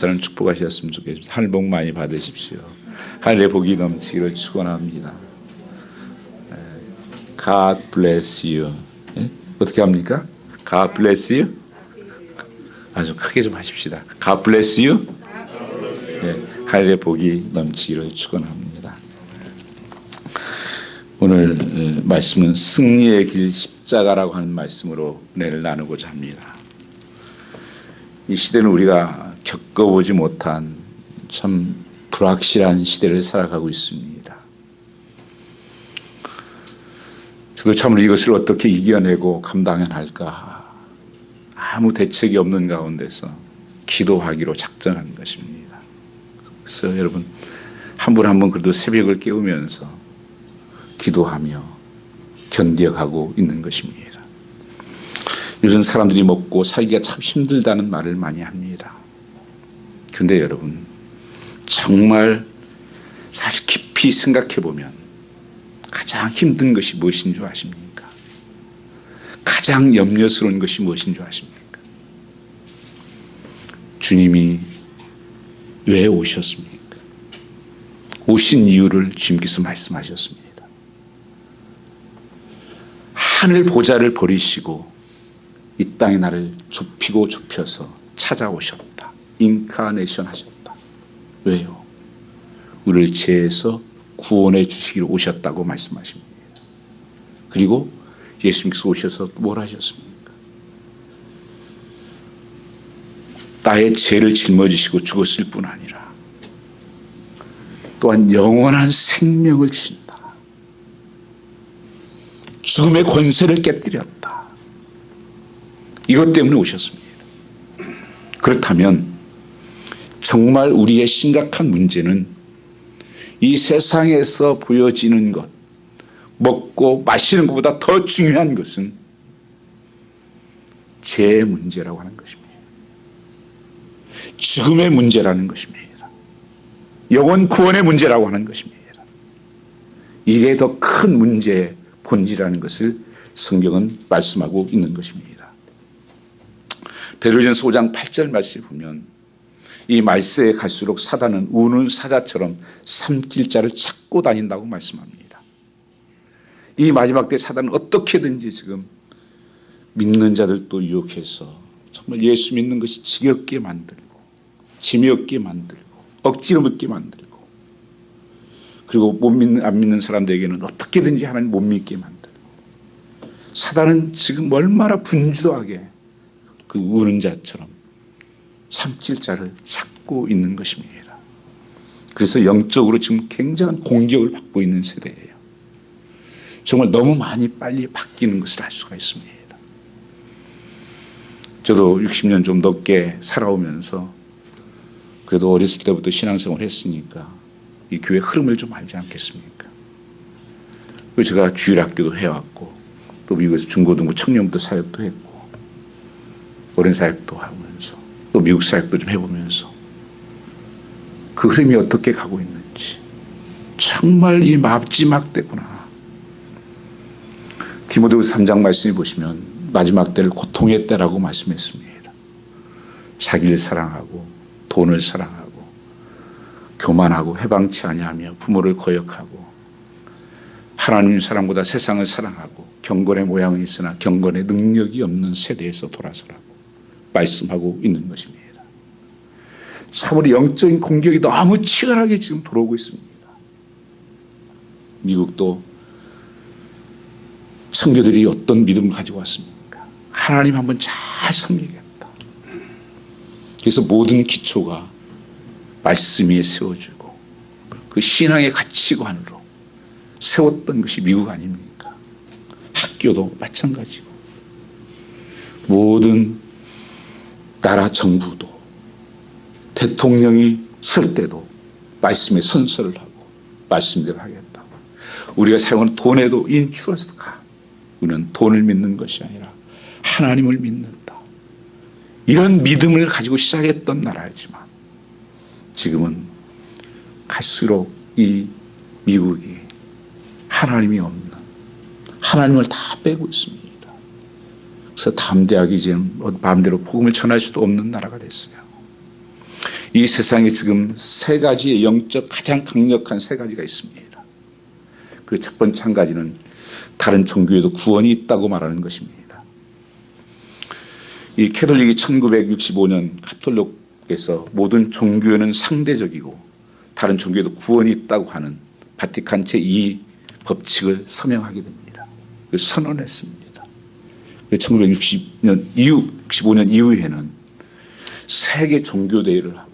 저는 축복하셨으면 좋겠습니다. 하늘 복 많이 받으십시오. 하늘의 복이 넘치기를 축원합니다. God bless you. 예? 어떻게 합니까? God bless you? 아주 크게 좀 하십시다. God bless you. 예, 하늘의 복이 넘치기를 축원합니다. 오늘 말씀은 승리의 길 십자가라고 하는 말씀으로 은혜를 나누고자 합니다. 이 시대는 우리가 겪어보지 못한 참 불확실한 시대를 살아가고 있습니다. 저도 참으로 이것을 어떻게 이겨내고 감당해야 할까 아무 대책이 없는 가운데서 기도하기로 작정한 것입니다. 그래서 여러분 한 분 한 분 그래도 새벽을 깨우면서 기도하며 견뎌가고 있는 것입니다. 요즘 사람들이 먹고 살기가 참 힘들다는 말을 많이 합니다. 그런데 여러분 정말 사실 깊이 생각해 보면 가장 힘든 것이 무엇인 줄 아십니까? 가장 염려스러운 것이 무엇인 줄 아십니까? 주님이 왜 오셨습니까? 오신 이유를 주님께서 말씀하셨습니다. 하늘 보좌를 버리시고 이 땅에 나를 좁히고 좁혀서 찾아오셨다. 인카네이션 하셨다. 왜요? 우리를 죄에서 구원해 주시기로 오셨다고 말씀하십니다. 그리고 예수님께서 오셔서 뭘 하셨습니까? 나의 죄를 짊어지시고 죽었을 뿐 아니라 또한 영원한 생명을 주신다. 죽음의 권세를 깨뜨렸다. 이것 때문에 오셨습니다. 그렇다면 정말 우리의 심각한 문제는 이 세상에서 보여지는 것, 먹고 마시는 것보다 더 중요한 것은 죄의 문제라고 하는 것입니다. 죽음의 문제라는 것입니다. 영혼 구원의 문제라고 하는 것입니다. 이게 더 큰 문제의 본질이라는 것을 성경은 말씀하고 있는 것입니다. 베드로전서 5장 8절 말씀을 보면 이 말세에 갈수록 사단은 우는 사자처럼 삼킬 자를 찾고 다닌다고 말씀합니다. 이 마지막 때 사단은 어떻게든지 지금 믿는 자들도 유혹해서 정말 예수 믿는 것이 지겹게 만들고 재미없게 만들고 억지로 믿게 만들고 그리고 안 믿는 사람들에게는 어떻게든지 하나님 못 믿게 만들고 사단은 지금 얼마나 분주하게 그 우는 자처럼 삼킬 자를 찾고 있는 것입니다. 그래서 영적으로 지금 굉장한 공격을 받고 있는 세대예요. 정말 너무 많이 빨리 바뀌는 것을 알 수가 있습니다. 저도 60년 좀 넘게 살아오면서 그래도 어렸을 때부터 신앙생활을 했으니까 이 교회 흐름을 좀 알지 않겠습니까? 그리고 제가 주일학교도 해왔고 또 미국에서 중고등부 청년부터 사역도 했고 어린 사역도 하면서 또 미국 사역도 좀 해보면서 그 흐름이 어떻게 가고 있는지 정말 이 마지막 때구나. 디모데후서 3장 말씀을 보시면 마지막 때를 고통의 때라고 말씀했습니다. 자기를 사랑하고 돈을 사랑하고 교만하고 해방치 아니하며 부모를 거역하고 하나님의 사랑보다 세상을 사랑하고 경건의 모양은 있으나 경건의 능력이 없는 세대에서 돌아서라고 말씀하고 있는 것입니다. 참으로 영적인 공격이 너무 치열하게 지금 들어오고 있습니다. 미국도 선교들이 어떤 믿음을 가지고 왔습니까? 하나님 한번 잘 섬기겠다. 그래서 모든 기초가 말씀 위에 세워지고 그 신앙의 가치관으로 세웠던 것이 미국 아닙니까? 학교도 마찬가지고 모든 나라 정부도 대통령이 설 때도 말씀에 선서를 하고 말씀대로 하겠다. 우리가 사용하는 돈에도 인트러스트가 우리는 돈을 믿는 것이 아니라 하나님을 믿는다. 이런 믿음을 가지고 시작했던 나라였지만 지금은 갈수록 이 미국이 하나님이 없는 하나님을 다 빼고 있습니다. 그래서 담대하게 이제는 마음대로 복음을 전할 수도 없는 나라가 됐어요. 이 세상에 지금 세 가지의 영적 가장 강력한 세 가지가 있습니다. 그 첫 번째 한 가지는 다른 종교에도 구원이 있다고 말하는 것입니다. 이 캐톨릭이 1965년 카톨릭에서 모든 종교는 상대적이고 다른 종교에도 구원이 있다고 하는 바티칸 제2 법칙을 서명하게 됩니다. 선언했습니다. 1965년 이후에는 세계 종교대회를 하고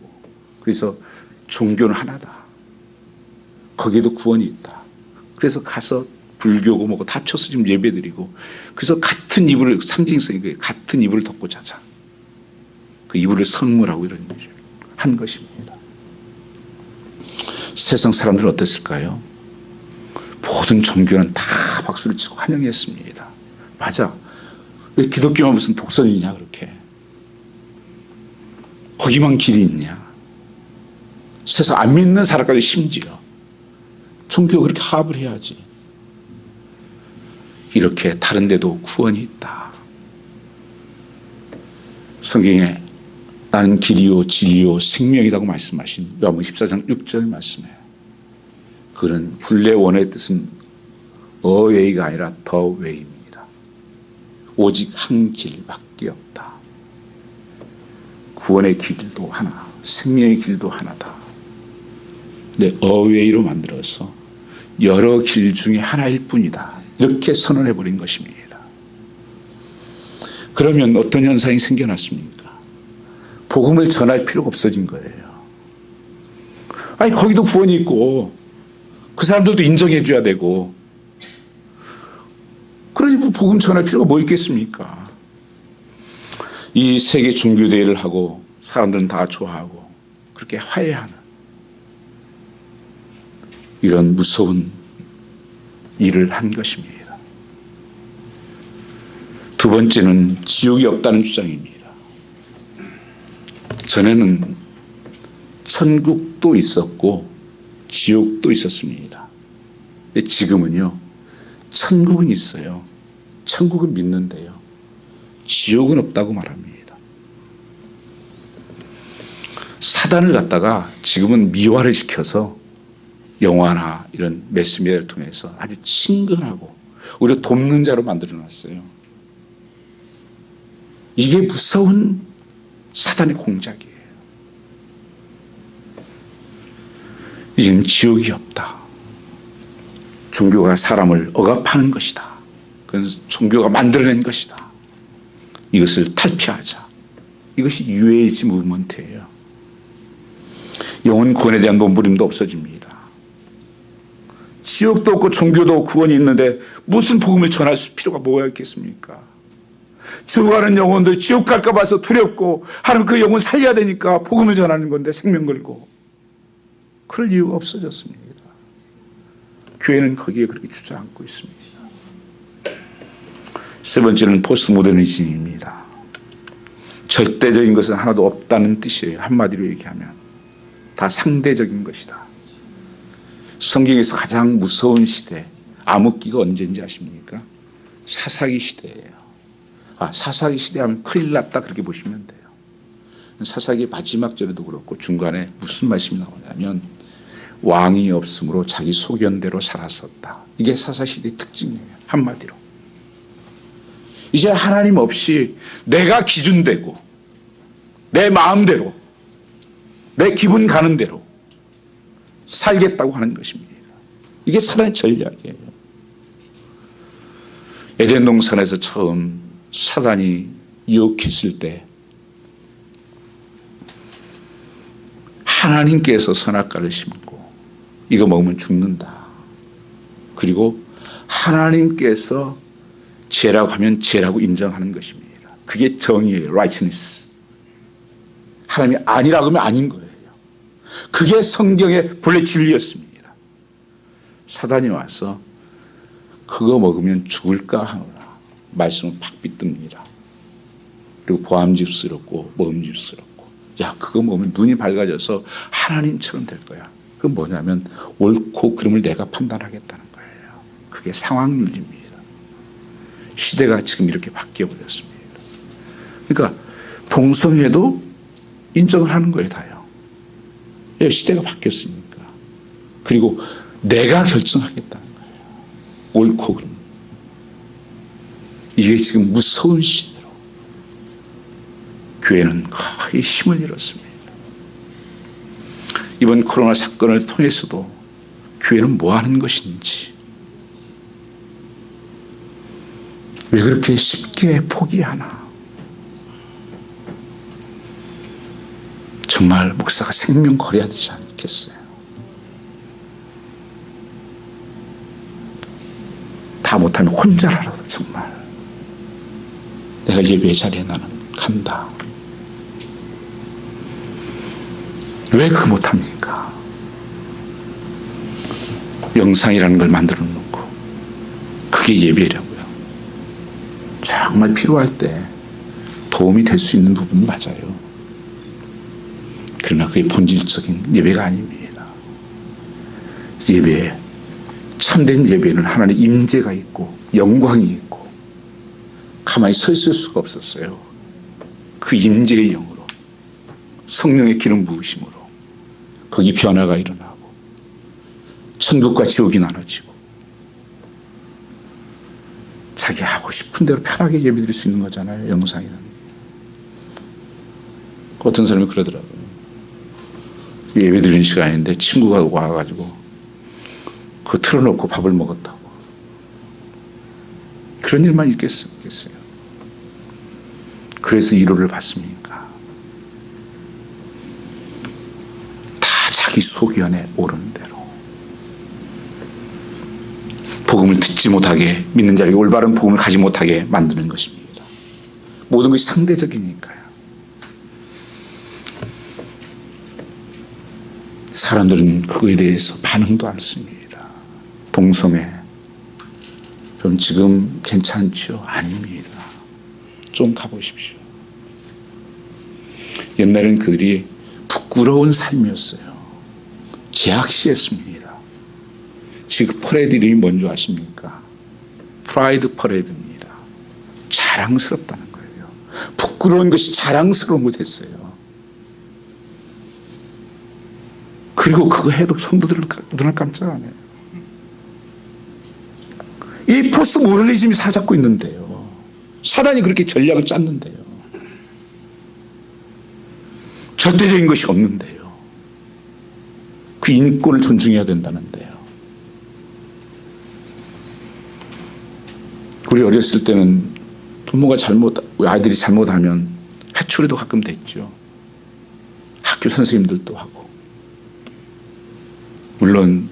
그래서 종교는 하나다. 거기에도 구원이 있다. 그래서 가서 불교고 뭐고 다 합쳐서 지금 예배드리고 그래서 같은 이불을 상징성이 같은 이불을 덮고 자자. 그 이불을 선물하고 이런 일을 한 것입니다. 세상 사람들은 어땠을까요? 모든 종교는 다 박수를 치고 환영했습니다. 맞아. 왜 기독교만 무슨 독선이냐 그렇게. 거기만 길이 있냐. 세상 안 믿는 사람까지 심지어. 종교가 그렇게 합을 해야지. 이렇게 다른 데도 구원이 있다. 성경에 나는 길이요 진리요 생명이라고 말씀하신 요한복음 14장 6절 말씀에 그는 본래 원어의 뜻은 어웨이가 아니라 더 웨이입니다. 오직 한 길밖에 없다. 구원의 길도 하나, 생명의 길도 하나다. 근데 어웨이로 만들어서 여러 길 중에 하나일 뿐이다. 이렇게 선언해버린 것입니다. 그러면 어떤 현상이 생겨났습니까? 복음을 전할 필요가 없어진 거예요. 아니 거기도 구원이 있고 그 사람들도 인정해 줘야 되고 그러니 뭐 복음 전할 필요가 뭐 있겠습니까? 이 세계 종교대회를 하고 사람들은 다 좋아하고 그렇게 화해하는 이런 무서운 일을 한 것입니다. 두 번째는 지옥이 없다는 주장입니다. 전에는 천국도 있었고 지옥도 있었습니다. 근데 지금은요, 천국은 있어요. 천국은 믿는데요. 지옥은 없다고 말합니다. 사단을 갖다가 지금은 미화를 시켜서 영화나 이런 매스미디어를 통해서 아주 친근하고 오히려 돕는 자로 만들어놨어요. 이게 무서운 사단의 공작이에요. 이제는 지옥이 없다. 종교가 사람을 억압하는 것이다. 그건 종교가 만들어낸 것이다. 이것을 탈피하자. 이것이 뉴에이지 무브먼트예요. 영혼 구원에 대한 몸부림도 없어집니다. 지옥도 없고 종교도 구원이 있는데 무슨 복음을 전할 필요가 뭐가 있겠습니까? 죽어가는 영혼들 지옥 갈까 봐서 두렵고 하나님 그 영혼 살려야 되니까 복음을 전하는 건데 생명 걸고 그럴 이유가 없어졌습니다. 교회는 거기에 그렇게 주저앉고 있습니다. 세 번째는 포스트 모더니즘입니다. 절대적인 것은 하나도 없다는 뜻이에요. 한마디로 얘기하면 다 상대적인 것이다. 성경에서 가장 무서운 시대, 암흑기가 언제인지 아십니까? 사사기 시대예요. 사사기 시대 하면 큰일 났다 그렇게 보시면 돼요. 사사기 마지막 절에도 그렇고 중간에 무슨 말씀이 나오냐면 왕이 없으므로 자기 소견대로 살았었다. 이게 사사시대의 특징이에요. 한마디로. 이제 하나님 없이 내가 기준되고 내 마음대로 내 기분 가는 대로 살겠다고 하는 것입니다. 이게 사단의 전략이에요. 에덴 동산에서 처음 사단이 유혹했을 때 하나님께서 선악과를 심고 이거 먹으면 죽는다. 그리고 하나님께서 죄라고 하면 죄라고 인정하는 것입니다. 그게 정의예요. righteousness. 하나님이 아니라고 하면 아닌 거예요. 그게 성경의 본래 진리였습니다. 사단이 와서 그거 먹으면 죽을까 하노라. 말씀은 팍 비뜹니다. 그리고 보암집스럽고 먹음집스럽고 야 그거 먹으면 눈이 밝아져서 하나님처럼 될 거야. 그건 뭐냐면 옳고 그름을 내가 판단하겠다는 거예요. 그게 상황론입니다. 시대가 지금 이렇게 바뀌어버렸습니다. 그러니까 동성애도 인정을 하는 거예요. 다요. 왜? 시대가 바뀌었으니까. 그리고 내가 결정하겠다는 거예요. 옳고 그름. 이게 지금 무서운 시대로 교회는 거의 힘을 잃었습니다. 이번 코로나 사건을 통해서도 교회는 뭐 하는 것인지, 왜 그렇게 쉽게 포기하나. 정말 목사가 생명 걸어야 되지 않겠어요? 다 못하면 혼자라도 정말 내가 예배 자리에 나는 간다. 왜 그거 못합니까? 영상이라는 걸 만들어 놓고 그게 예배라고요. 정말 필요할 때 도움이 될 수 있는 부분은 맞아요. 그러나 그게 본질적인 예배가 아닙니다. 예배, 참된 예배는 하나님의 임재가 있고 영광이 있고 가만히 서 있을 수가 없었어요. 그 임재의 영으로, 성령의 기름 부으심으로 거기 변화가 일어나고 천국과 지옥이 나눠지고 자기 하고 싶은 대로 편하게 예배드릴 수 있는 거잖아요. 영상이라는 게. 어떤 사람이 그러더라고요. 예배드리는 시간인데 친구가 와가지고 그거 틀어놓고 밥을 먹었다고. 그런 일만 있겠어요? 그래서 위로를 받습니까? 다 자기 소견에 오른 대로 복음을 듣지 못하게, 믿는 자에게 올바른 복음을 가지 못하게 만드는 것입니다. 모든 것이 상대적이니까요. 사람들은 그거에 대해서 반응도 않습니다. 동성애, 좀 지금 괜찮죠? 아닙니다. 좀 가보십시오. 옛날엔 그들이 부끄러운 삶이었어요. 제약시했습니다. 지금 퍼레이드이 뭔지 아십니까? 프라이드 퍼레이드입니다. 자랑스럽다는 거예요. 부끄러운 것이 자랑스러운 것이 됐어요. 그리고 그거 해도 성도들은 눈을 깜짝 안 해요. 이 포스트 모더니즘이 사잡고 있는데요. 사단이 그렇게 전략을 짰는데요. 절대적인 것이 없는데요. 그 인권을 존중해야 된다는데요. 우리 어렸을 때는 부모가 아이들이 잘못하면 해초리도 가끔 됐죠. 학교 선생님들도 하고. 물론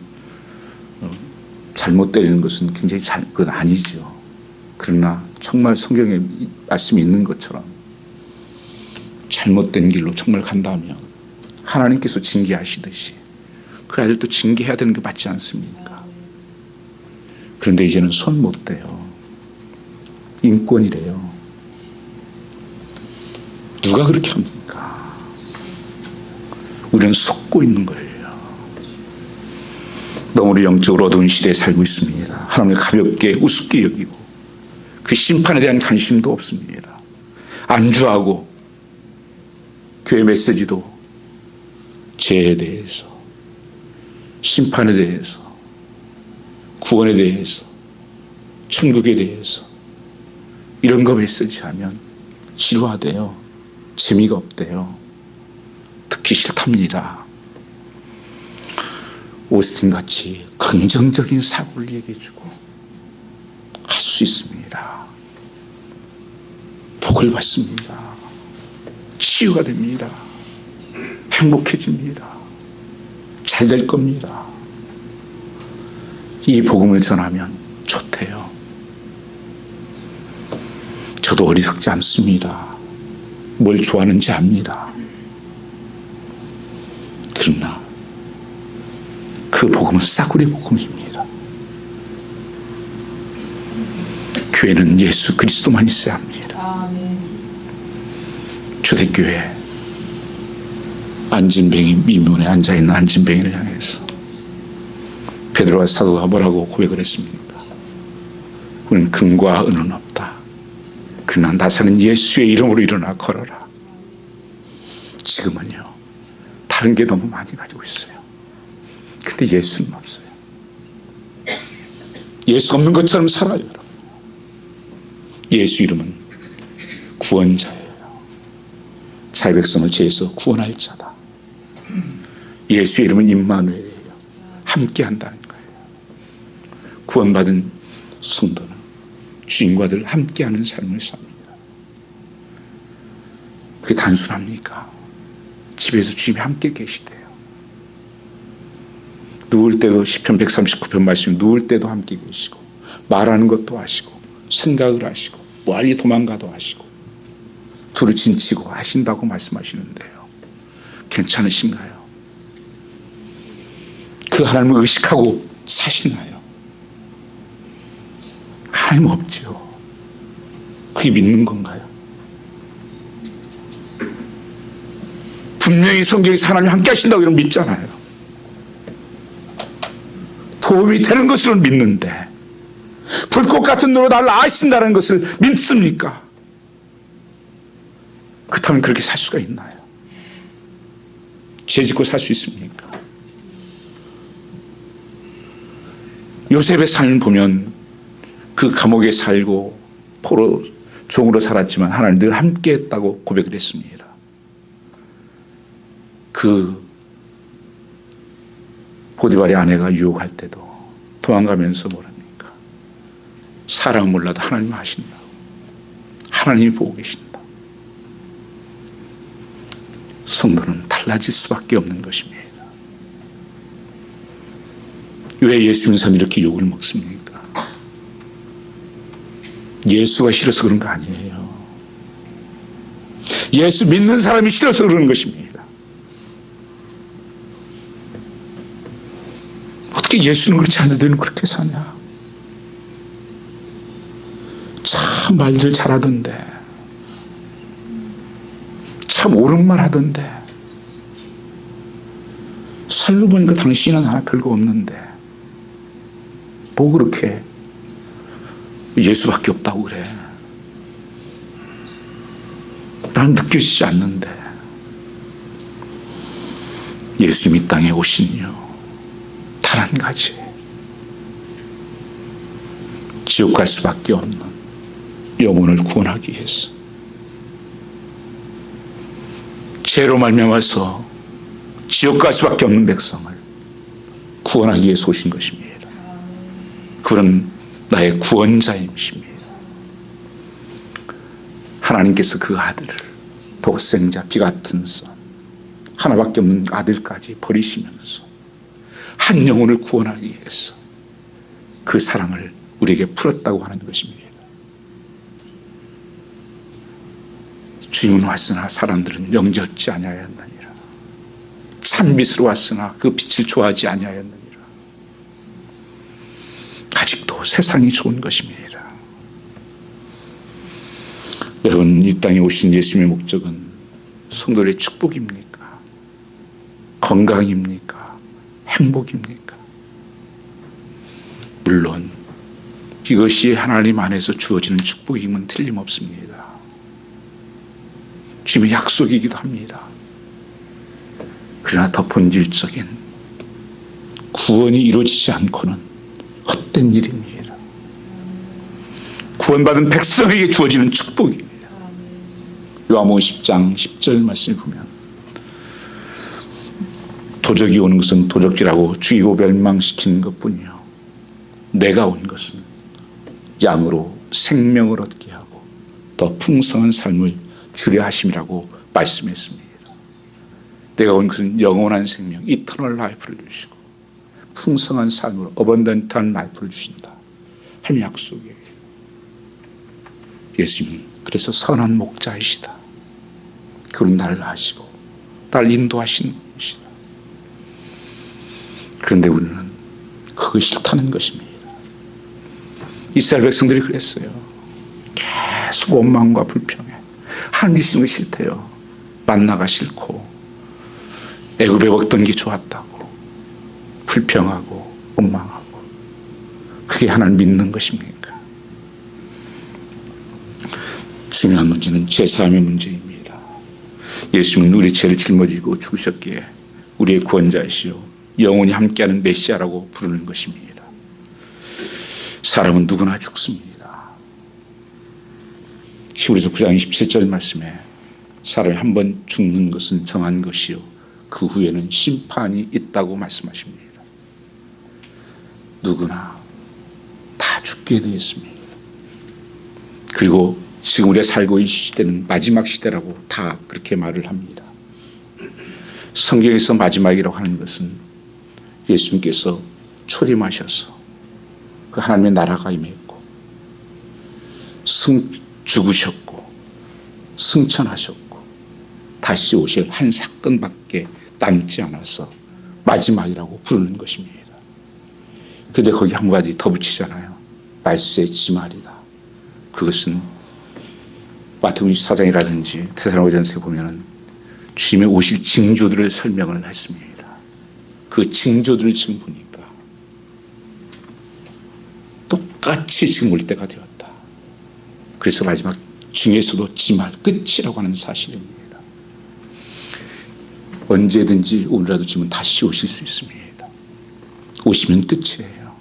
잘못 때리는 것은 굉장히 그건 아니죠. 그러나 정말 성경에 말씀이 있는 것처럼 잘못된 길로 정말 간다면 하나님께서 징계하시듯이 그 아들도 징계해야 되는 게 맞지 않습니까? 그런데 이제는 손 못 대요. 인권이래요. 누가 그렇게 합니까? 우리는 속고 있는 거예요. 너무 영적으로 어두운 시대에 살고 있습니다. 하나님을 가볍게 우습게 여기고 그 심판에 대한 관심도 없습니다. 안주하고 교회 메시지도 죄에 대해서, 심판에 대해서, 구원에 대해서, 천국에 대해서 이런 거 메시지하면 지루하대요. 재미가 없대요. 듣기 싫답니다. 오스틴같이 긍정적인 사고를 얘기해주고 할 수 있습니다. 복을 받습니다. 치유가 됩니다. 행복해집니다. 잘 될 겁니다. 이 복음을 전하면 좋대요. 저도 어리석지 않습니다. 뭘 좋아하는지 압니다. 그러나 그 복음은 싸구려 복음입니다. 교회는 예수 그리스도만 있어야 합니다. 초대교회 안진뱅이 미문에 앉아있는 안진뱅이를 향해서 베드로와 사도가 뭐라고 고백을 했습니까? 우리는 금과 은은 없다. 그러나 나사는 예수의 이름으로 일어나 걸어라. 지금은요, 다른 게 너무 많이 가지고 있어요. 근데 예수는 없어요. 예수 없는 것처럼 살아요, 여러분. 예수 이름은 구원자예요. 자의 백성을 죄에서 구원할 자다. 예수 이름은 임마누엘이에요. 함께 한다는 거예요. 구원받은 성도는 주님과 늘 함께하는 삶을 삽니다. 그게 단순합니까? 집에서 주님이 함께 계시대요. 누울 때도 시편 139편 말씀이 누울 때도 함께 계시고 말하는 것도 하시고 생각을 하시고 멀리 도망가도 하시고 두루 진치고 하신다고 말씀하시는데요. 괜찮으신가요? 그 하나님을 의식하고 사시나요? 하나님 없죠. 그게 믿는 건가요? 분명히 성경에서 하나님 함께 하신다고 이런 믿잖아요. 도움이 되는 것으로 믿는데 불꽃 같은 눈으로 나를 아신다는 것을 믿습니까? 그렇다면 그렇게 살 수가 있나요? 죄 짓고 살 수 있습니까? 요셉의 삶을 보면 그 감옥에 살고 포로 종으로 살았지만 하나님 늘 함께 했다고 고백을 했습니다. 그 보디발의 아내가 유혹할 때도 도망가면서 뭐랍니까? 사랑은 몰라도 하나님 아신다. 하나님이 보고 계신다. 성도는 달라질 수밖에 없는 것입니다. 왜 예수 믿는 사람이 이렇게 욕을 먹습니까? 예수가 싫어서 그런 거 아니에요. 예수 믿는 사람이 싫어서 그러는 것입니다. 어떻게 예수는 그렇지 않은데 너는 그렇게 사냐? 참 말들 잘하던데, 참 옳은 말 하던데, 살고 보니까 당신은 하나 별거 없는데 뭐 그렇게 예수밖에 없다고 그래? 난 느껴지지 않는데. 예수님이 이 땅에 오신 이유 단 한 가지, 지옥 갈 수밖에 없는 영혼을 구원하기 위해서, 죄로 말미암아서 지옥 갈 수밖에 없는 백성을 구원하기 위해서 오신 것입니다. 그는 나의 구원자이십니다. 하나님께서 그 아들을, 독생자 피같은 son, 하나밖에 없는 아들까지 버리시면서 한 영혼을 구원하기 위해서 그 사랑을 우리에게 풀었다고 하는 것입니다. 주님은 왔으나 사람들은 영접지 아니하였느니라. 찬빛으로 왔으나 그 빛을 좋아하지 아니하였느니라. 아직도 세상이 좋은 것입니다. 여러분, 이 땅에 오신 예수님의 목적은 성도의 축복입니까? 건강입니까? 행복입니까? 물론 이것이 하나님 안에서 주어지는 축복임은 틀림없습니다. 주님의 약속이기도 합니다. 그러나 더 본질적인 구원이 이루어지지 않고는 헛된 일입니다. 구원받은 백성에게 주어지는 축복입니다. 요한복음 10장 10절 말씀을 보면 도적이 오는 것은 도적질하고 죽이고 멸망시키는 것뿐이요 내가 온 것은 양으로 생명을 얻게 하고 더 풍성한 삶을 주려 하심이라고 말씀했습니다. 내가 온 것은 영원한 생명, 이터널 라이프를 주시고 풍성한 삶으로 어번던트한 라이프를 주신다 하는 약속이에요. 예수님이 그래서 선한 목자이시다. 그분 나를 아시고 나를 인도하시는 분이시다. 그런데 우리는 그거 싫다는 것입니다. 이스라엘 백성들이 그랬어요. 계속 원망과 불평해. 하나님 주시는 거 싫대요. 만나가 싫고 애굽에 먹던 게 좋았다고 불평하고 원망하고. 그게 하나님 믿는 것입니까? 중요한 문제는 죄사함의 문제입니다. 예수님은 우리 죄를 짊어지고 죽으셨기에 우리의 구원자이시요 영원히 함께하는 메시아라고 부르는 것입니다. 사람은 누구나 죽습니다. 히브리서 9장 27절 말씀에 사람이 한 번 죽는 것은 정한 것이요 그 후에는 심판이 있다고 말씀하십니다. 누구나 다 죽게 되어 있습니다. 그리고 지금 우리가 살고 있는 시대는 마지막 시대라고 다 그렇게 말을 합니다. 성경에서 마지막이라고 하는 것은 예수님께서 초림하셔서 그 하나님의 나라가 임했고 죽으셨고 승천하셨고 다시 오실 한 사건밖에 남지 않아서 마지막이라고 부르는 것입니다. 그런데 거기 한 가지 더 붙이잖아요. 말세의 지말이다. 그것은 마태복음 24장이라든지 데살로니가전서에 보면은 주님의 오실 징조들을 설명을 했습니다. 그 징조들을 지금 보니까 똑같이 지금 올 때가 되었다. 그래서 마지막 중에서도 지말 끝이라고 하는 사실입니다. 언제든지 오늘라도 지금 다시 오실 수 있습니다. 오시면 끝이에요.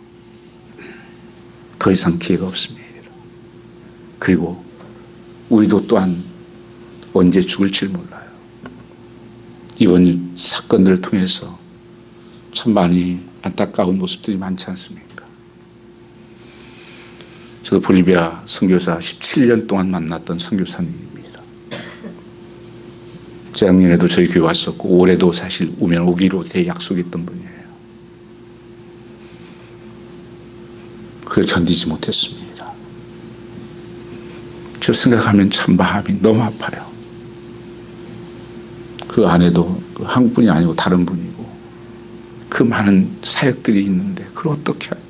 더 이상 기회가 없습니다. 그리고 우리도 또한 언제 죽을지 몰라요. 이번 사건들을 통해서 참 많이 안타까운 모습들이 많지 않습니까? 저도 볼리비아 선교사 17년 동안 만났던 선교사님입니다. 작년에도 저희 교회 왔었고 올해도 사실 오면 오기로 약속했던 분이에요. 그걸 견디지 못했습니다. 저 생각하면 참 마음이 너무 아파요. 그 안에도 한 분이 아니고 다른 분이고 그 많은 사역들이 있는데 그걸 어떻게 할까?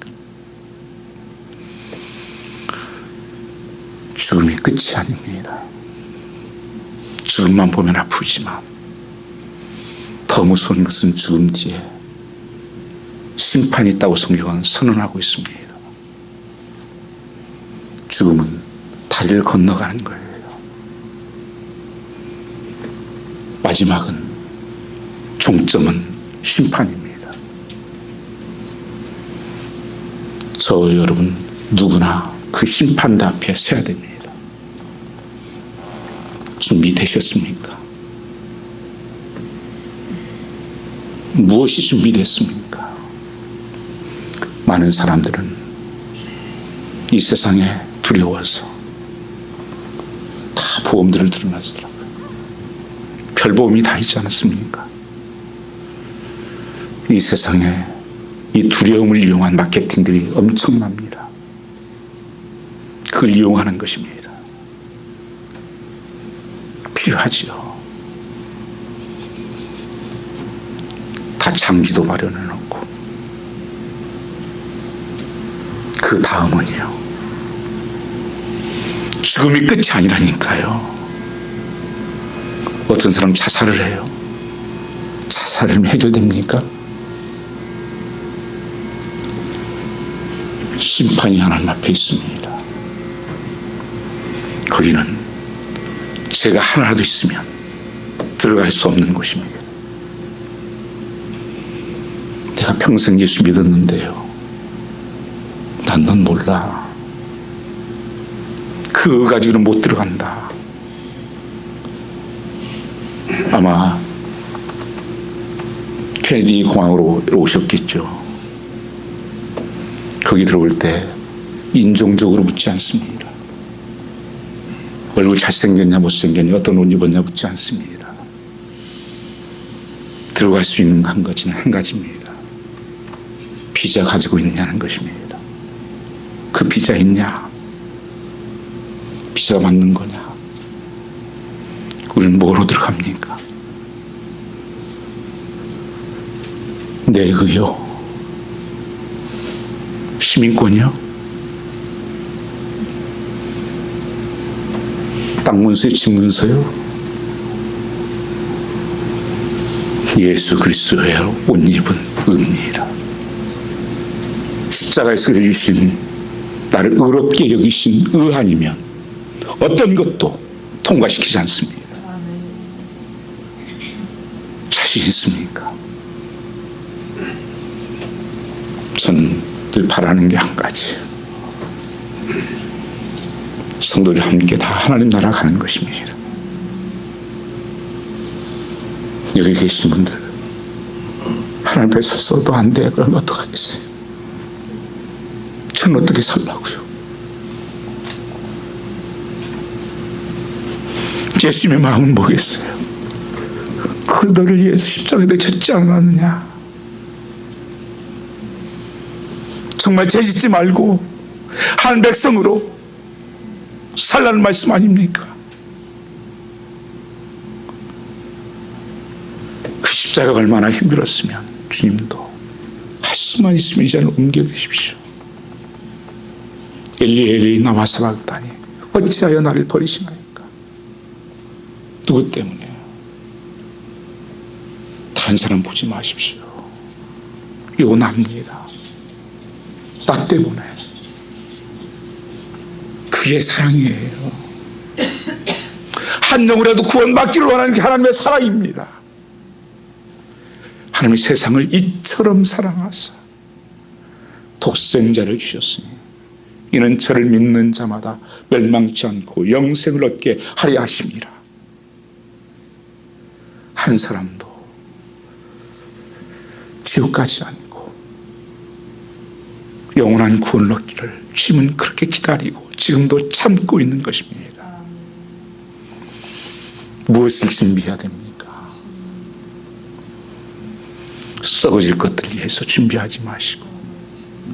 죽음이 끝이 아닙니다. 죽음만 보면 아프지만 더 무서운 것은 죽음 뒤에 심판이 있다고 성경은 선언하고 있습니다. 죽음은 다리를 건너가는 거예요. 마지막은 종점은 심판입니다. 저 여러분 누구나 그 심판대 앞에 서야 됩니다. 준비되셨습니까? 무엇이 준비됐습니까? 많은 사람들은 이 세상에 두려워서 다 보험들을 들어놨더라고요. 별보험이 다 있지 않았습니까? 이 세상에 이 두려움을 이용한 마케팅들이 엄청납니다. 그걸 이용하는 것입니다. 필요하지요. 다 장지도 마련해놓고 그 다음은요. 죽음이 끝이 아니라니까요. 어떤 사람 자살을 해요. 자살은 해결됩니까? 심판이 하나님 앞에 있습니다. 거기는 죄가 하나라도 있으면 들어갈 수 없는 곳입니다. 내가 평생 예수 믿었는데요. 난 넌 몰라. 그거 가지고는 못 들어간다. 아마 케네디 공항으로 오셨겠죠. 거기 들어올 때 인종적으로 묻지 않습니다. 얼굴 잘생겼냐 못생겼냐 어떤 옷 입었냐 묻지 않습니다. 들어갈 수 있는 한 가지는 한 가지입니다. 비자 가지고 있느냐는 것입니다. 그 비자 있냐? 비자가 맞는 거냐? 우리는 뭐로 들어갑니까? 내의요? 시민권이요? 땅문서요? 집문서요? 예수 그리스도의 옷 입은 의입니다. 십자가에서 흘리신 나를 의롭게 여기신 의 아니면 어떤 것도 통과시키지 않습니다. 자신 있습니까? 저는 늘 바라는 게 한 가지. 성도들이 함께 다 하나님 나라 가는 것입니다. 여기 계신 분들 하나님 앞에 서서도 안 돼. 그러면 어떡하겠어요? 저는 어떻게 살라고요? 예수님의 마음은 뭐겠어요? 그 너를 위해서 십자가에 내쳤지 않았느냐? 정말 죄짓지 말고 한 백성으로 살라는 말씀 아닙니까? 그 십자가가 얼마나 힘들었으면 주님도 할 수만 있으면 이제는 옮겨주십시오. 엘리 엘리 라마 사박다니 어찌하여 나를 버리시나이까? 누구 때문에? 다른 사람 보지 마십시오. 요나입니다. 나 때문에. 그게 사랑이에요. 한 영혼이라도 구원받기를 원하는 게 하나님의 사랑입니다. 하나님이 세상을 이처럼 사랑하사 독생자를 주셨으니 이는 저를 믿는 자마다 멸망치 않고 영생을 얻게 하려 하심이라. 한 사람도 지옥 가지 않고 영원한 구원을 얻기를 주님은 그렇게 기다리고 지금도 참고 있는 것입니다. 무엇을 준비해야 됩니까? 썩어질 것들을 위해서 준비하지 마시고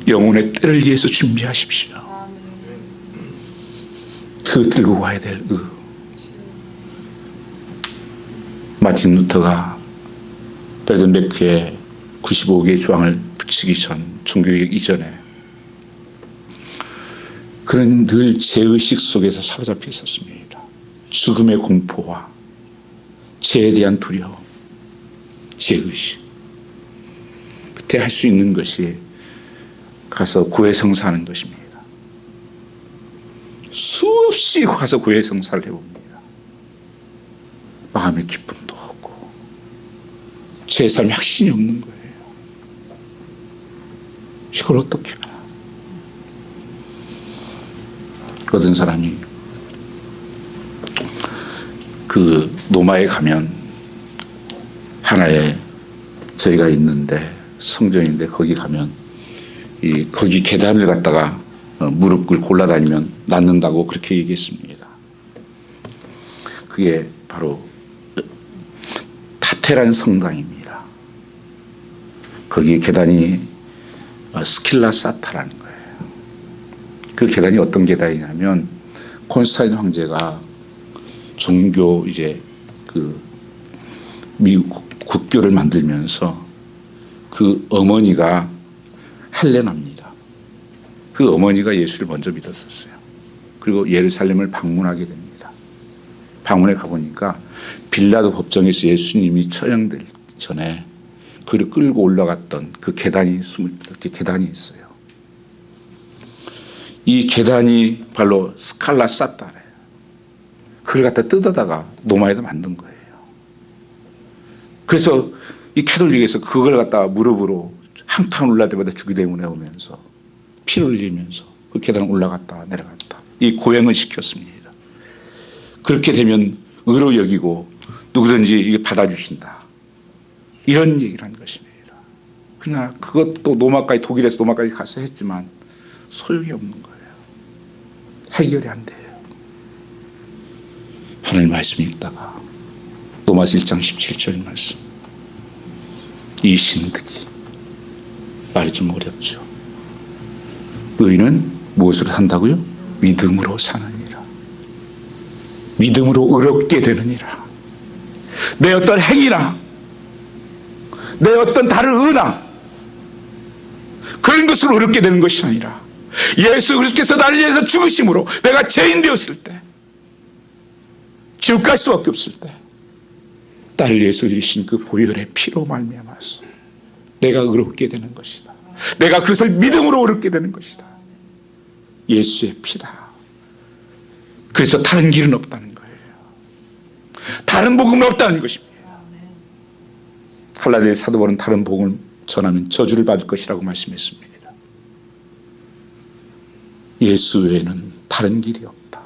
영혼의 때를 위해서 준비하십시오. 더 들고 가야 될 마틴 루터가 베르덴베크에 95개의 조항을 붙이기 전, 종교개혁 이전에 그는 늘 죄의식 속에서 사로잡혀 있었습니다. 죽음의 공포와 죄에 대한 두려움, 죄의식. 그때 할 수 있는 것이 가서 구해성사하는 것입니다. 수없이 가서 구해성사를 해봅니다. 마음의 기쁨도 없고 죄의 삶에 확신이 없는 거예요. 이걸 어떻게 하나? 어떤 사람이 그 노마에 가면 하나의 저희가 있는데 성전인데 거기 가면 거기 계단을 갖다가 무릎 꿇고 올라다니면 낫는다고 그렇게 얘기했습니다. 그게 바로 타테라는 성당입니다. 거기 계단이 스킬라 사타라는 거예요. 그 계단이 어떤 계단이냐면 콘스탄틴 황제가 종교 그 미국 국교를 만들면서 그 어머니가 헬레나입니다. 그 어머니가 예수를 먼저 믿었었어요. 그리고 예루살렘을 방문하게 됩니다. 방문해 가보니까 빌라도 법정에서 예수님이 처형될 전에 그를 끌고 올라갔던 그 계단이 28개 계단이 있어요. 이 계단이 바로 스칼라 사타래요. 그걸 갖다 뜯어다가 노마에다 만든 거예요. 그래서 이 캐톨릭에서 그걸 갖다가 무릎으로 한칸 올라갈 때마다 주기대문에 오면서 피를 흘리면서 그 계단을 올라갔다 내려갔다 이 고행을 시켰습니다. 그렇게 되면 의로 여기고 누구든지 이게 받아주신다. 이런 얘기를 한 것입니다. 그러나 그것도 노마까지 독일에서 노마까지 가서 했지만 소용이 없는 거예요. 해결이 안 돼요. 하나님 말씀이 있다가 로마서 1장 17절 말씀. 이 신득이 말이 좀 어렵죠. 의인은 무엇으로 산다고요? 믿음으로 사느니라. 믿음으로 의롭게 되느니라. 내 어떤 행위나 내 어떤 다른 의나 그런 것으로 의롭게 되는 것이 아니라 예수 그리스도께서 나를 위해서 죽으심으로 내가 죄인 되었을 때 지옥 갈 수밖에 없을 때 나를 위해서 흘리신 그 보혈의 피로 말미암아서 내가 의롭게 되는 것이다. 내가 그것을 믿음으로 의롭게 되는 것이다. 예수의 피다. 그래서 다른 길은 없다는 거예요. 다른 복음은 없다는 것입니다. 갈라디아 사도 바울은 다른 복음을 전하면 저주를 받을 것이라고 말씀했습니다. 예수 외에는 다른 길이 없다.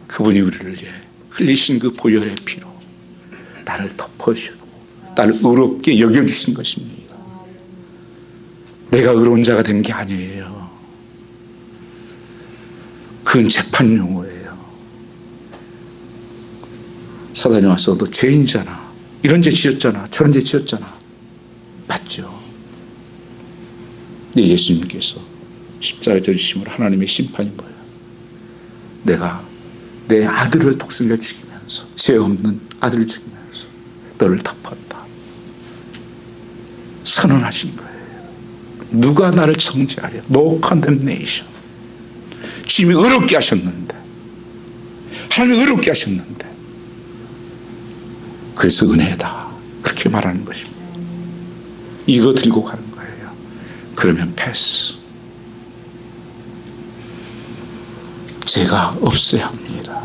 그분이 우리를 위해 흘리신 그 보혈의 피로 나를 덮어주고 나를 의롭게 여겨주신 것입니다. 내가 의로운 자가 된 게 아니에요. 그건 재판 용어예요. 사단이 와서 너 죄인이잖아, 이런 죄 지었잖아, 저런 죄 지었잖아. 맞죠? 근데 예수님께서 십자가에 져주심으로 하나님의 심판이 뭐예요? 내가 내 아들을 독생자 죽이면서, 죄 없는 아들을 죽이면서 너를 덮었다 선언하신 거예요. 누가 나를 정죄하려? No condemnation. 주님이 의롭게 하셨는데, 하나님이 의롭게 하셨는데, 그래서 은혜다, 그렇게 말하는 것입니다. 이거 들고 가는 거예요. 그러면 패스. 죄가 없어야 합니다.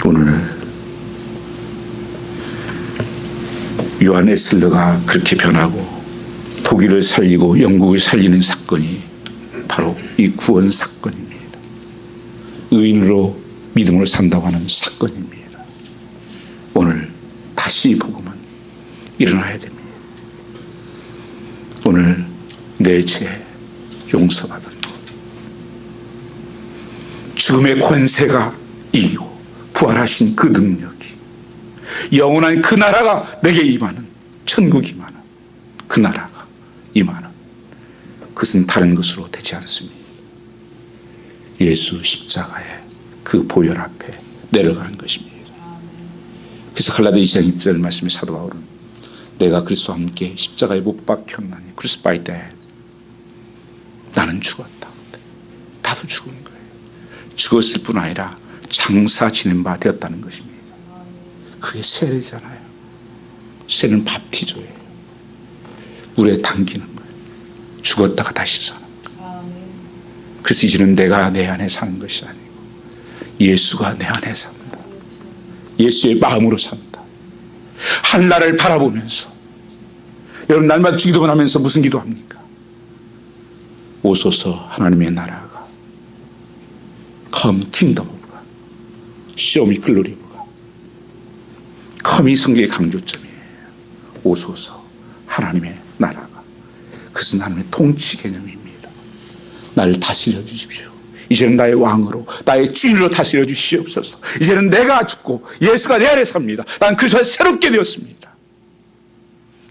오늘 요한 에슬러가 그렇게 변하고 독일을 살리고 영국을 살리는 사건이 바로 이 구원 사건입니다. 의인으로 믿음으로 산다고 하는 사건입니다. 오늘 다시 이 복음은 일어나야 됩니다. 오늘 내 죄 용서받은 것, 죽음의 권세가 이기고 부활하신 그 능력이, 영원한 그 나라가 내게 임하는, 천국이 임하는 그 나라가 임하는, 그것은 다른 것으로 되지 않습니다. 예수 십자가의 그 보혈 앞에 내려가는 것입니다. 그래서 갈라디아 2장 1절 말씀에 사도 바울은 내가 그리스도와 함께 십자가에 못 박혔나니 crucified dead. 나는 죽었다. 나도 죽은 거예요. 죽었을 뿐 아니라 장사 지낸 바 되었다는 것입니다. 그게 세례잖아요. 세례는 밥티조예요. 물에 담기는 거예요. 죽었다가 다시 사는 거예요. 그래서 이제는 내가 내 안에 사는 것이 아니고 예수가 내 안에 산다. 예수의 마음으로 산다. 하늘나라를 바라보면서, 여러분 날마다 기도만 하면서 무슨 기도합니까? 오소서 하나님의 나라가, Come kingdom of God, show me glory of God. Come이 성경의 강조점이에요. 오소서 하나님의 나라가, 그것은 하나님의 통치 개념입니다. 나를 다스려 주십시오. 이제는 나의 왕으로, 나의 주인으로 다스려 주시옵소서. 이제는 내가 죽고 예수가 내 안에 삽니다. 난 그리스도와 새롭게 되었습니다.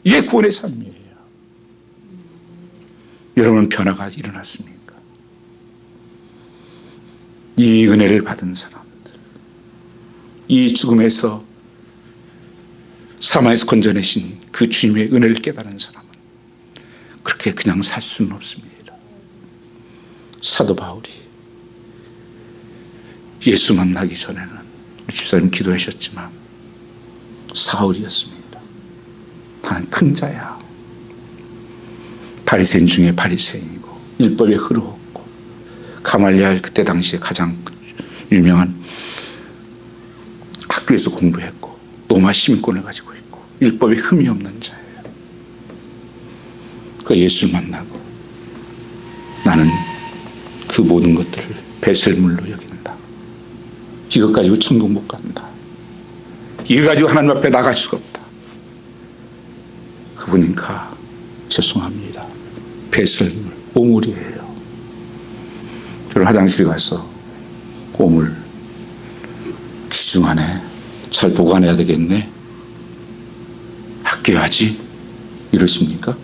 이게 구원의 삶이에요. 여러분 변화가 일어났습니까? 이 은혜를 받은 사람들, 이 죽음에서 사망에서 건져내신 그 주님의 은혜를 깨달은 사람은 그렇게 그냥 살 수는 없습니다. 사도 바울이 예수 만나기 전에는 집사님 기도하셨지만 사울이었습니다. 나는 큰 자야. 바리새인 중에 바리새인이고 율법에 흐르었고 가말리알 그때 당시에 가장 유명한 학교에서 공부했고 로마 시민권을 가지고 있고 율법에 흠이 없는 자예요. 그 예수를 만나고 나는 그 모든 것들을 배설물로 여긴다. 이것 가지고 천국 못 간다. 이거 가지고 하나님 앞에 나갈 수가 없다. 그분인가 죄송합니다. 배설물, 오물이에요. 여러분 화장실 가서 오물 기중 안에 잘 보관해야 되겠네, 아껴야지 이러십니까?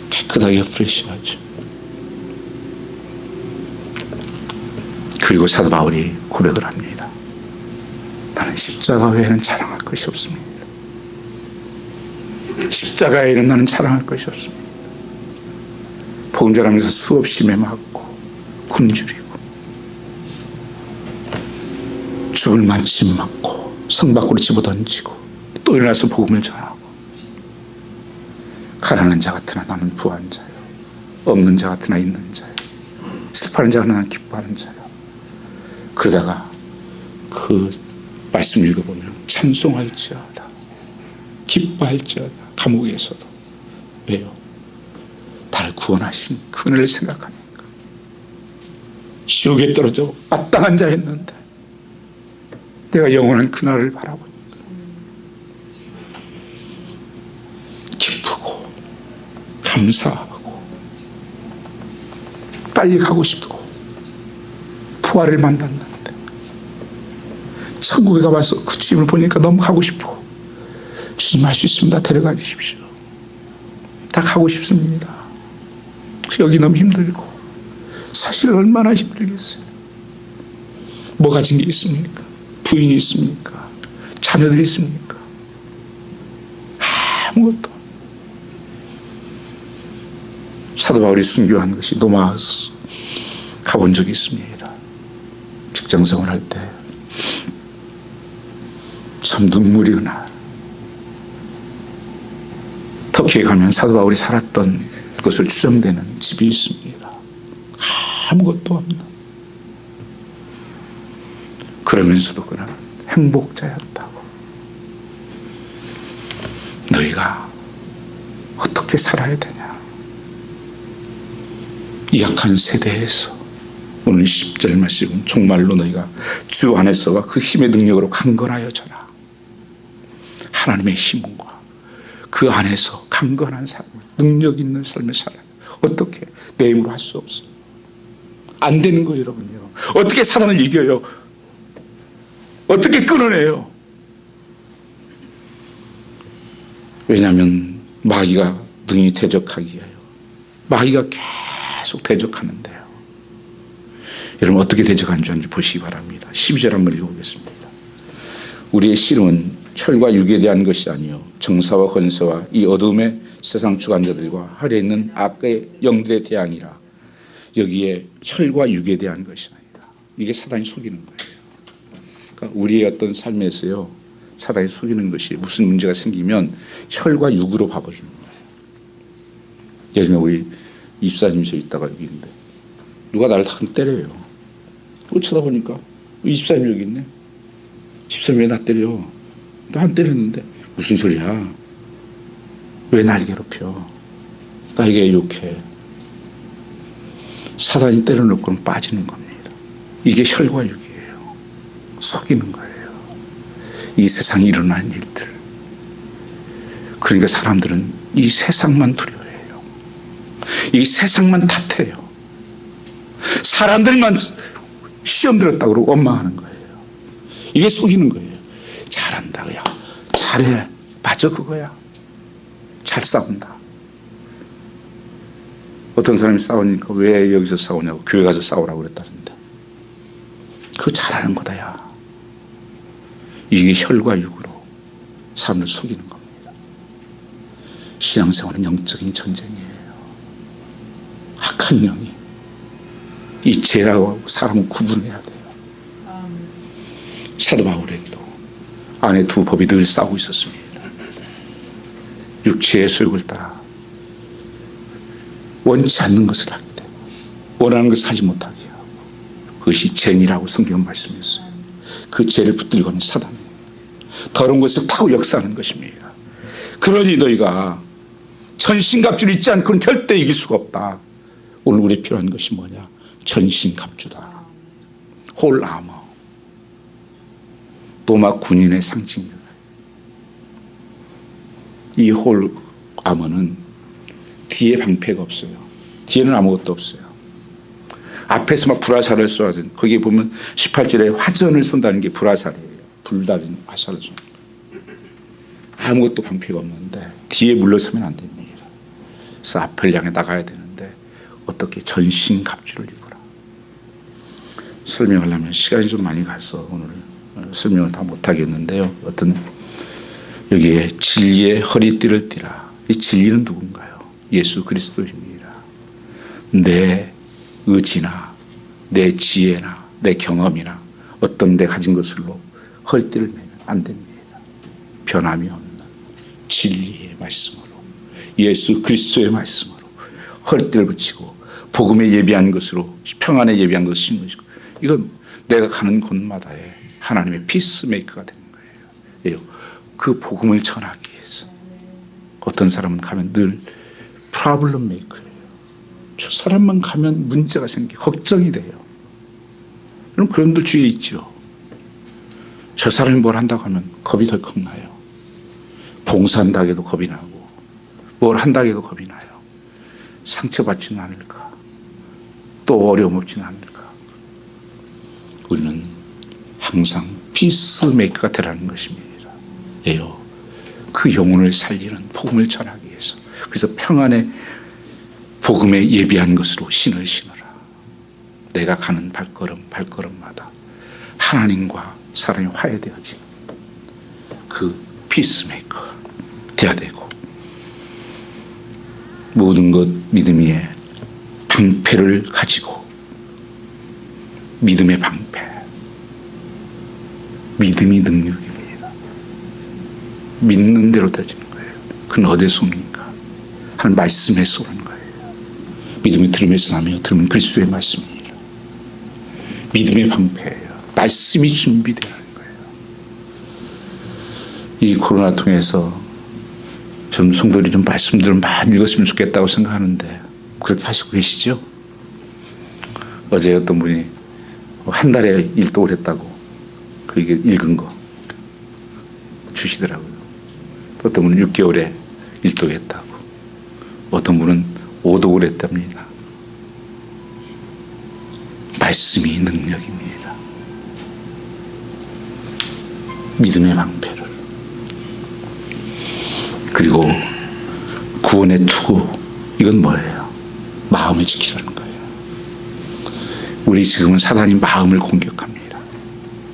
깨끗하게 프레시하죠. 그리고 사도 바울이 고백을 합니다. 나는 십자가 외에는 자랑할 것이 없습니다. 십자가 외에는 나는 자랑할 것이 없습니다. 복음 전하면서 수없이 매맞고 굶주리고 죽을 만침 맞고 성 밖으로 집어던지고 또 일어나서 복음을 전하고, 가난한 자 같으나 나는 부한 자요, 없는 자 같으나 있는 자요, 슬퍼하는 자 같으나 나는 기뻐하는 자요. 그러다가 그 말씀 읽어보면 찬송할지어다, 기뻐할지어다, 감옥에서도. 왜요? 나를 구원하신 그 은혜를 생각하니까 지옥에 떨어져 마땅한 자였는데 내가 영원한 그날을 바라보니까 기쁘고 감사하고 빨리 가고 싶고 부활을 만났는데 천국에 가봐서 그 주님을 보니까 너무 가고 싶고 주님 할 수 있습니다. 데려가 주십시오. 다 가고 싶습니다. 여기 너무 힘들고 사실 얼마나 힘들겠어요. 뭐 가진 게 있습니까? 부인이 있습니까? 자녀들이 있습니까? 아무것도. 사도 바울이 순교한 것이 노마우스 가본 적이 있습니다. 직장생활 할 때 참 눈물이 나. 터키에 가면 사도 바울이 살았던 것을 추정되는 집이 있습니다. 아무것도 없는. 그러면서도 그는 행복자였다고. 너희가 어떻게 살아야 되냐. 이 약한 세대에서 오늘 10절 말씀은 정말로 너희가 주 안에서와 그 힘의 능력으로 강건하여 져라. 하나님의 힘과 그 안에서 강건한 삶, 능력 있는 삶을 살아요. 어떻게? 내 힘으로 할 수 없어요. 안 되는 거예요, 여러분요. 어떻게 사단을 이겨요? 어떻게 끊어내요? 왜냐하면 마귀가 능히 대적하기 위하여 마귀가 계속 대적하는데요. 여러분 어떻게 대적하는 줄 보시기 바랍니다. 12절 한번 읽어보겠습니다. 우리의 씨름은 혈과 육에 대한 것이 아니요 정사와 권세와 이 어둠의 세상 주관자들과 하늘에 있는 악의 영들에 대항이라. 여기에 혈과 육에 대한 것이 아니다. 이게 사단이 속이는 거예요. 그러니까 우리의 어떤 삶에서요 사단이 속이는 것이 무슨 문제가 생기면 혈과 육으로 봐버리는 거예요. 예를 들면 우리 입사님 저 있다가 여기 있는데 누가 나를 다 때려요. 쳐다보니까 집사님 여기 있네. 집사님 왜 나 때려? 너 안 때렸는데. 무슨 소리야? 왜 날 괴롭혀? 나에게 욕해. 사단이 때려놓고는 빠지는 겁니다. 이게 혈과 육이에요. 속이는 거예요. 이 세상에 일어나는 일들. 그러니까 사람들은 이 세상만 두려워해요. 이 세상만 탓해요. 사람들만 시험 들었다고 그러고 원망하는 거예요. 이게 속이는 거예요. 잘한다. 야, 잘해. 맞아, 그거야. 잘 싸운다. 어떤 사람이 싸우니까 왜 여기서 싸우냐고 교회 가서 싸우라고 그랬다는데. 그거 잘하는 거다, 야. 이게 혈과 육으로 사람을 속이는 겁니다. 신앙생활은 영적인 전쟁이에요. 악한 영이 이 죄라고 사람을 구분해야 돼요. 사도 바울에게도 안에 두 법이 늘 싸우고 있었습니다. 육체의 소욕을 따라 원치 않는 것을 하게 되고 원하는 것을 하지 못하게 하고 그것이 죄니라고 성경은 말씀했어요. 그 죄를 붙들고 하는 사단이에요. 더러운 것을 타고 역사하는 것입니다. 그러니 너희가 전신갑주를 잊지 않고는 절대 이길 수가 없다. 오늘 우리에 필요한 것이 뭐냐? 전신갑주다. 홀 아머. 로마 군인의 상징이에요. 이 홀 아머는 뒤에 방패가 없어요. 뒤에는 아무것도 없어요. 앞에서 막 불화살을 쏘아서 거기에 보면 18절에 화전을 쏜다는 게 불화살이에요. 불달인 화살을 쏘는 거예요. 아무것도 방패가 없는데 뒤에 물러서면 안 됩니다. 그래서 앞을 향해 나가야 되는데 어떻게 전신갑주를 입어라. 설명하려면 시간이 좀 많이 가서 오늘 설명을 다 못하겠는데요. 어떤 여기에 진리의 허리띠를 띠라. 이 진리는 누군가요? 예수 그리스도입니다. 내 의지나 내 지혜나 내 경험이나 어떤 내 가진 것으로 허리띠를 매면 안 됩니다. 변함이 없는 진리의 말씀으로 예수 그리스도의 말씀으로 허리띠를 붙이고 복음에 예비한 것으로 평안에 예비한 것을 신는 것이고 이건 내가 가는 곳마다에 하나님의 피스메이커가 되는 거예요. 그 복음을 전하기 위해서 어떤 사람은 가면 늘 프로블럼 메이커예요. 저 사람만 가면 문제가 걱정이 돼요. 그럼 그런 분들 주위에 있죠. 저 사람이 뭘 한다고 하면 겁이 덜컥 나요. 봉사한다 해도 겁이 나고 뭘 한다 해도 겁이 나요. 상처받지는 않을까? 또 어려움 없지는 않을까? 우리는 항상 피스메이커가 되라는 것입니다. 예요. 그 영혼을 살리는 복음을 전하기 위해서. 그래서 평안의 복음에 예비한 것으로 신을 신어라. 내가 가는 발걸음마다 하나님과 사람이 화해되어진 그 피스메이커가 되어야 되고, 모든 것 믿음 위에 방패를 가지고, 믿음의 방패, 믿음이 능력입니다. 믿는 대로 되어지는 거예요. 그건 어디서 옵니까? 하나님 말씀에서 오는 거예요. 믿음이 들음에서 나며 들음은 그리스도의 말씀입니다. 믿음의 방패예요. 말씀이 준비되는 거예요. 이 코로나 통해서 좀 성도들이 좀 말씀들을 많이 읽었으면 좋겠다고 생각하는데 그렇게 하시고 계시죠? 어제 어떤 분이 한 달에 일독을 했다고 그게 읽은 거 주시더라고요. 어떤 분은 6개월에 일독했다고, 어떤 분은 5독을 했답니다. 말씀이 능력입니다. 믿음의 방패를, 그리고 구원의 투구, 이건 뭐예요? 마음을 지키라는 거예요. 우리 지금은 사단이 마음을 공격합니다.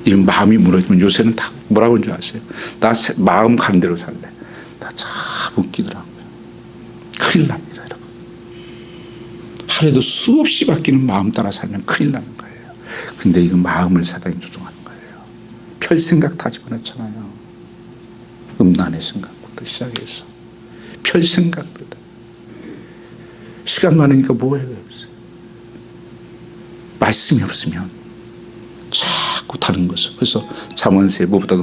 이 마음이 무너지면 요새는 다 뭐라고 하는 줄 아세요? 나 마음 가는 대로 살래. 다 참 웃기더라고요. 큰일 납니다, 여러분. 하루에도 수없이 바뀌는 마음 따라 살면 큰일 나는 거예요. 근데 이거 마음을 사단이 조종하는 거예요. 별 생각 다 집어넣잖아요. 음란의 생각부터 시작해서 별 생각들. 시간 많으니까 뭐해요? 말씀이 없으면 자꾸 다른 것을. 그래서 잠언서에 무엇보다도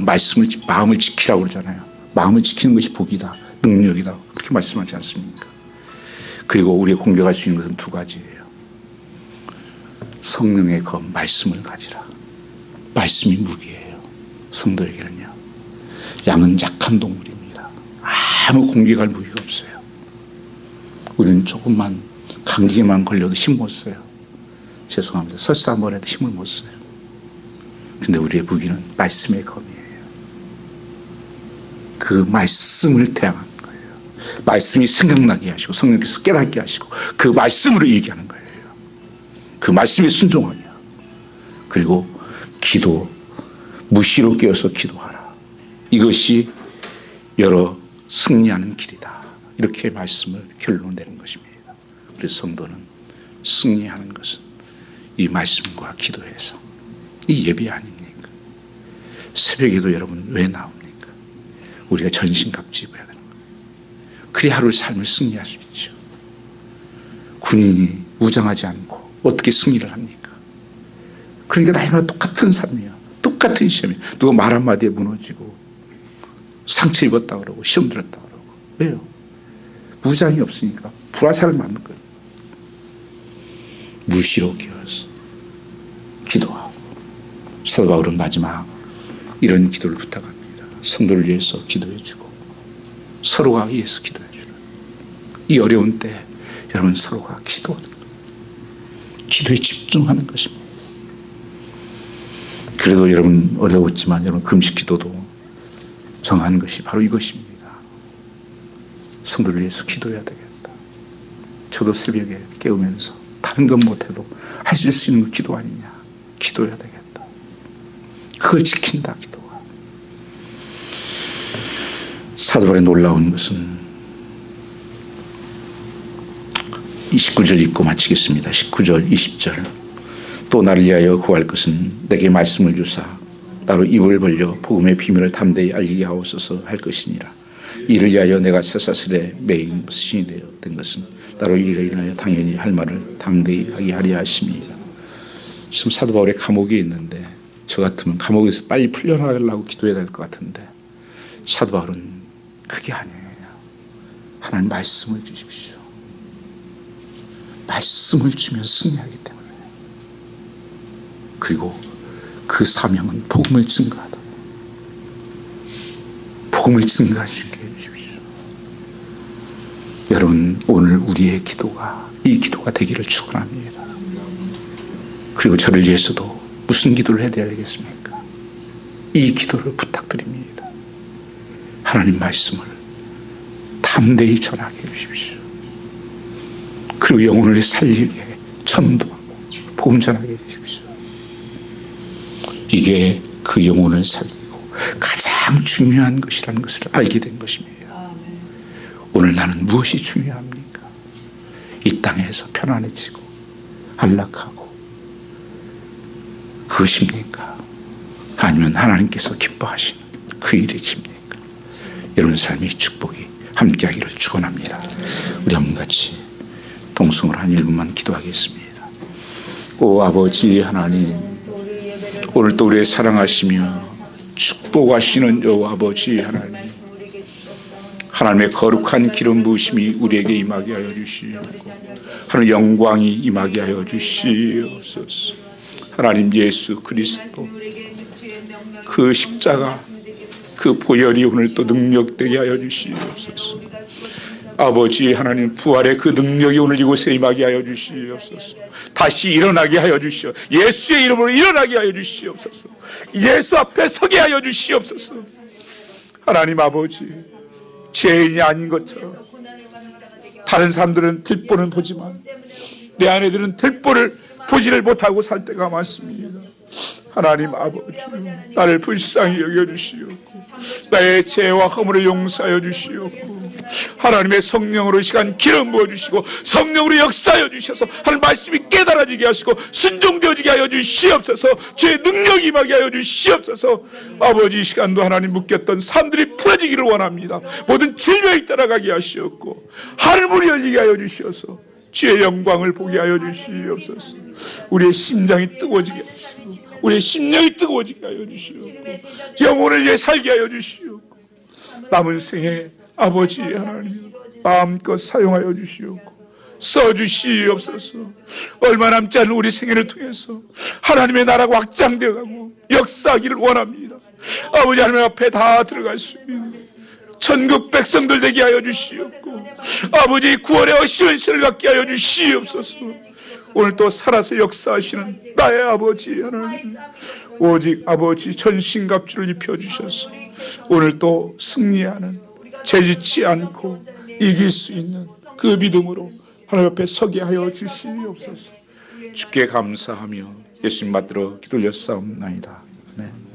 마음을 지키라고 그러잖아요. 마음을 지키는 것이 복이다, 능력이다, 그렇게 말씀하지 않습니까? 그리고 우리가 공격할 수 있는 것은 두 가지예요. 성령의 검, 말씀을 가지라. 말씀이 무기예요. 성도에게는요. 양은 약한 동물입니다. 아무 공격할 무기가 없어요. 우리는 조금만 감기에만 걸려도 힘 못 써요. 죄송합니다. 설사 한번 해도 힘을 못 써요. 근데 우리의 무기는 말씀의 검이에요. 그 말씀을 대항하는 거예요. 말씀이 생각나게 하시고 성령께서 깨닫게 하시고 그 말씀으로 이기게 하는 거예요. 그 말씀에 순종하게 하고, 그리고 기도, 무시로 깨어서 기도하라. 이것이 여러 승리하는 길이다. 이렇게 말씀을 결론 내는 것입니다. 그래서 성도는 승리하는 것은 이 말씀과 기도에서, 이 예배 아닙니까? 새벽에도 여러분 왜 나옵니까? 우리가 전신갑주 입어야 되는 거예요. 그래야 하루 삶을 승리할 수 있죠. 군인이 무장하지 않고 어떻게 승리를 합니까? 그러니까 나이마다 똑같은 삶이야. 똑같은 시험이야. 누가 말 한마디에 무너지고 상처 입었다 그러고 시험 들었다 그러고. 왜요? 무장이 없으니까 불화살을 맞는 거예요. 무시로 깨어서 기도하고. 사도 바울은 마지막 이런 기도를 부탁합니다. 성도를 위해서 기도해주고 서로가 위해서 기도해주는, 이 어려운 때 여러분 서로가 기도하는 거예요. 기도에 집중하는 것입니다. 그래도 여러분 어려웠지만 여러분 금식 기도도 정하는 것이 바로 이것입니다. 성도를 위해서 기도해야 되겠다. 저도 새벽에 깨우면서 다른 건 못해도 할 수 있는 거 기도 아니냐. 기도해야 되겠다. 그걸 지킨다, 기도가. 사도 바울의 놀라운 것은 19절 읽고 마치겠습니다. 19절, 20절. 또 나를 위하여 구할 것은 내게 말씀을 주사 나로 입을 벌려 복음의 비밀을 담대히 알리게 하옵소서 할 것이니라. 이를 위하여 내가 쇠사슬에 매인 신이 된 것은 나로 이를 인하여 당연히 할 말을 당대히 하게 하려 하심이니라. 지금 사도 바울의 감옥에 있는데 저 같으면 감옥에서 빨리 풀려나가려고 기도해야 될 것 같은데 사도 바울은 그게 아니에요. 하나님 말씀을 주십시오. 말씀을 주면 승리하기 때문에. 그리고 그 사명은 복음을 증거하다. 복음을 증거하시게 해주십시오. 여러분, 오늘 우리의 기도가 이 기도가 되기를 축원합니다. 그리고 저를 위해서도 무슨 기도를 해야 되겠습니까? 이 기도를 부탁드립니다. 하나님 말씀을 담대히 전하게 해주십시오. 그리고 영혼을 살리게 전도하고 복음 전하게 해주십시오. 이게 그 영혼을 살리고 가장 중요한 것이라는 것을 알게 된 것입니다. 오늘 나는 무엇이 중요합니까? 이 땅에서 편안해지고 안락하고 그것입니까? 아니면 하나님께서 기뻐하시는 그 일이십니까? 여러분 삶의 축복이 함께하기를 축원합니다. 우리 한번 같이 동성으로 한 1분만 기도하겠습니다. 오 아버지 하나님, 오늘 또 우리의 사랑하시며 축복하시는 오 아버지 하나님, 하나님의 거룩한 기름 부으심이 우리에게 임하게 하여 주시옵고 하나님의 영광이 임하게 하여 주시옵소서. 하나님 예수 그리스도 그 십자가 그 보혈이 오늘 또 능력되게 하여 주시옵소서. 아버지 하나님, 부활의 그 능력이 오늘 이곳에 임하게 하여 주시옵소서. 다시 일어나게 하여 주시옵소서. 예수의 이름으로 일어나게 하여 주시옵소서. 예수 앞에 서게 하여 주시옵소서. 하나님 아버지, 죄인이 아닌 것처럼 다른 사람들은 들보는 보지만 내 아내들은 들보를 보지를 못하고 살 때가 많습니다. 하나님 아버지, 나를 불쌍히 여겨주시옵고 나의 죄와 허물을 용서하여 주시옵고 하나님의 성령으로 시간 기름 부어주시고 성령으로 역사하여 주셔서 하나님 말씀이 깨달아지게 하시고 순종되어지게 하여 주시옵소서. 죄의 능력이 임하게 하여 주시옵소서. 아버지, 이 시간도 하나님 묶였던 사람들이 풀어지기를 원합니다. 모든 질병이 따라가게 하시옵고 하늘문이 열리게 하여 주시옵소서. 주의 영광을 보게 하여 주시옵소서. 우리의 심장이 뜨거워지게 하시고 우리의 심령이 뜨거워지게 하여 주시옵고 영혼을 위해 살게 하여 주시옵고 남은 생에 아버지 하나님 마음껏 사용하여 주시옵고 써주시옵소서. 얼마 남지 않은 우리 생애를 통해서 하나님의 나라가 확장되어가고 역사하기를 원합니다. 아버지 하나님 앞에 다 들어갈 수 있는 천국 백성들 되게 하여 주시옵고 아버지 구원의 어시원 신을 갖게 하여 주시옵소서. 오늘 또 살아서 역사하시는 나의 아버지 하나님, 오직 아버지 전신갑주를 입혀주셔서 오늘 또 승리하는, 죄짓지 않고 이길 수 있는 그 믿음으로 하나님 앞에 서게 하여 주시옵소서. 주께 감사하며 예수님 받들어 기도 올렸사옵나이다. 아멘.